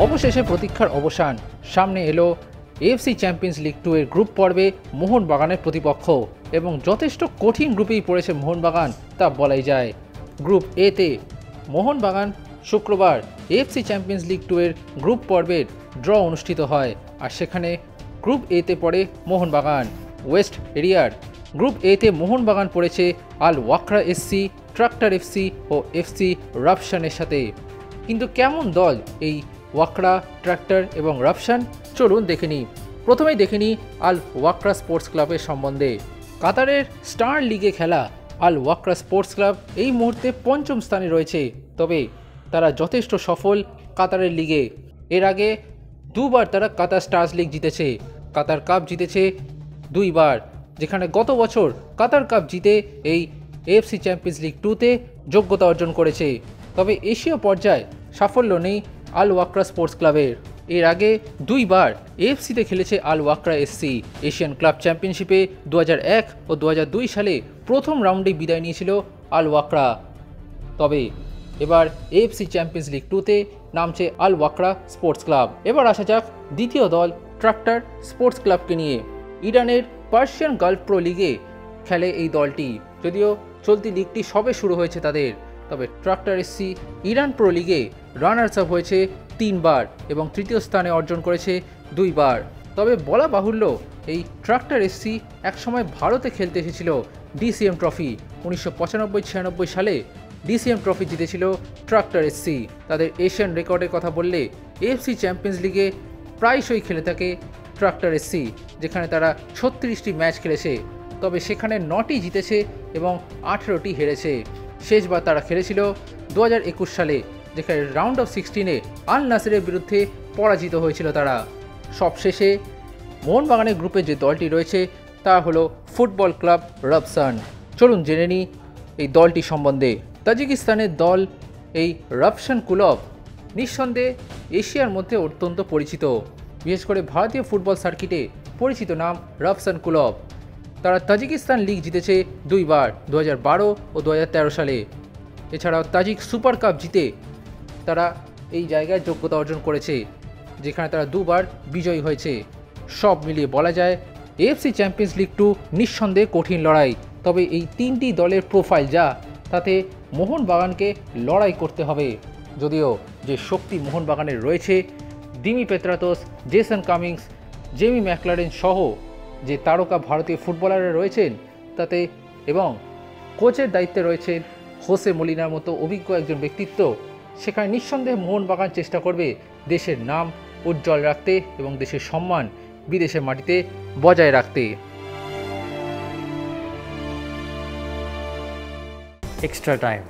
অবশেষে প্রতীক্ষার অবসান, সামনে এলো এএফসি চ্যাম্পিয়ন্স লিগ 2 এর গ্রুপ পর্বে মোহনবাগানের প্রতিপক্ষ এবং যথেষ্ট কঠিন গ্রুপেই পড়েছে মোহনবাগান তা বলাই যায়। গ্রুপ এতে মোহনবাগান শুক্রবার এএফসি চ্যাম্পিয়ন্স লিগ 2 এর গ্রুপ পর্বের ড্র অনুষ্ঠিত হয়, আর সেখানে গ্রুপ এতে পড়ে মোহনবাগান ওয়েস্ট এরিয়ার। গ্রুপ এতে মোহনবাগান পড়েছে আল ওয়াকরা এসসি, ট্রাক্টর এফসি ও এফসি রাফসানের সাথে। কিন্তু কেমন দল এই ওয়াকরা, ট্রাক্টর এবং রাফসান, চলুন দেখে নিই। প্রথমেই দেখে নিই আল ওয়াকরা স্পোর্টস ক্লাবের সম্বন্ধে। কাতারের স্টার লিগে খেলা আল ওয়াকরা স্পোর্টস ক্লাব এই মুহূর্তে 5ম স্থানে রয়েছে, তবে তারা যথেষ্ট সফল কাতারের লিগে। এর আগে দুবার তারা কাতার স্টার্স লিগ জিতেছে, কাতার কাপ জিতেছে 2বার, যেখানে গত বছর কাতার কাপ জিতে এই এএফসি চ্যাম্পিয়ন্স লিগ 2তে যোগ্যতা অর্জন করেছে। তবে এশীয় পর্যায়ে সাফল্য নেই আল ওয়াকরা স্পোর্টস ক্লাবের। এর আগে 2বার এএফসিতে খেলেছে আল ওয়াকরা এসসি। এশিয়ান ক্লাব চ্যাম্পিয়নশিপে 2001 ও 2002 সালে প্রথম রাউন্ডে বিদায় নিয়েছিল আল ওয়াকরা। তবে এবার এএফসি চ্যাম্পিয়ন্স লিগ 2তে নামছে আল ওয়াকরা স্পোর্টস ক্লাব। এবার আসা যাক দ্বিতীয় দল ট্রাক্টর স্পোর্টস ক্লাবকে নিয়ে। ইরানের পার্সিয়ান গালফ প্রো লিগে খেলে এই দলটি, যদিও চলতি লিগটি সবে শুরু হয়েছে তাদের। তবে ট্রাক্টর এসসি ইরান প্রো লিগে রানার্স আপ হয়েছে 3বার এবং তৃতীয় স্থানে অর্জন করেছে 2বার। তবে বলা বাহুল্য, এই ট্রাক্টর এসসি একসময় ভারতে খেলতে এসেছিল ডিসিএম ট্রফি। 1995-96 সালে ডিসিএম ট্রফি জিতেছিল ট্রাক্টর এসসি। তাদের এশিয়ান রেকর্ডের কথা বললে এএফসি চ্যাম্পিয়ন্স লিগে প্রায়শই খেলে থাকে ট্রাক্টর এসসি, যেখানে তারা 36টি ম্যাচ খেলেছে, তবে সেখানে 9টি জিতেছে এবং 18টি হেরেছে। শেষবার তারা খেলেছিল 2021 সালে, যেখানে রাউন্ড অফ 16-এ আল নাসেরের বিরুদ্ধে পরাজিত হয়েছিল তারা। সবশেষে মোহনবাগানের গ্রুপে যে দলটি রয়েছে তা হলো ফুটবল ক্লাব রাফসান। চলুন জেনে নিই এই দলটি সম্বন্ধে। তাজিকিস্তানের দল এই রাফসান কুলব নিঃসন্দেহে এশিয়ার মধ্যে অত্যন্ত পরিচিত, বিশেষ করে ভারতীয় ফুটবল সার্কিটে পরিচিত নাম রাফসান কুলব। তারা তাজিকিস্তান লিগ জিতেছে 2বার, 2012 ও 2013 সালে। এছাড়াও তাজিক সুপার কাপ জিতে তারা এই জায়গায় যোগ্যতা অর্জন করেছে, যেখানে তারা 2বার বিজয়ী হয়েছে। সব মিলিয়ে বলা যায় এএফসি চ্যাম্পিয়ন্স লিগ 2 নিঃসন্দেহে কঠিন লড়াই। তবে এই 3টি দলের প্রোফাইল যা, তাতে মোহনবাগানকে লড়াই করতে হবে। যদিও যে শক্তি মোহনবাগানের রয়েছে, Dimi Petratos, Jason Cummings, Jamie Maclaren সহ যে তারকা ভারতীয় ফুটবলাররা রয়েছেন তাতে, এবং কোচের দায়িত্বে রয়েছেন হোসে মলিনার মতো অভিজ্ঞ একজন ব্যক্তিত্ব, সেখানে নিঃসন্দেহে মোহনবাগান চেষ্টা করবে দেশের নাম উজ্জ্বল রাখতে এবং দেশের সম্মান বিদেশের মাটিতে বজায় রাখতে। Extra time.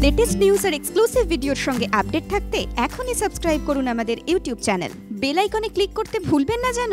লেটেস্ট নিউজ আর এক্সক্লুসিভ ভিডিওর সঙ্গে আপডেট থাকতে এখনই সাবস্ক্রাইব করুন আমাদের ইউটিউব চ্যানেল। বেল আইকনে ক্লিক করতে ভুলবেন না যেন।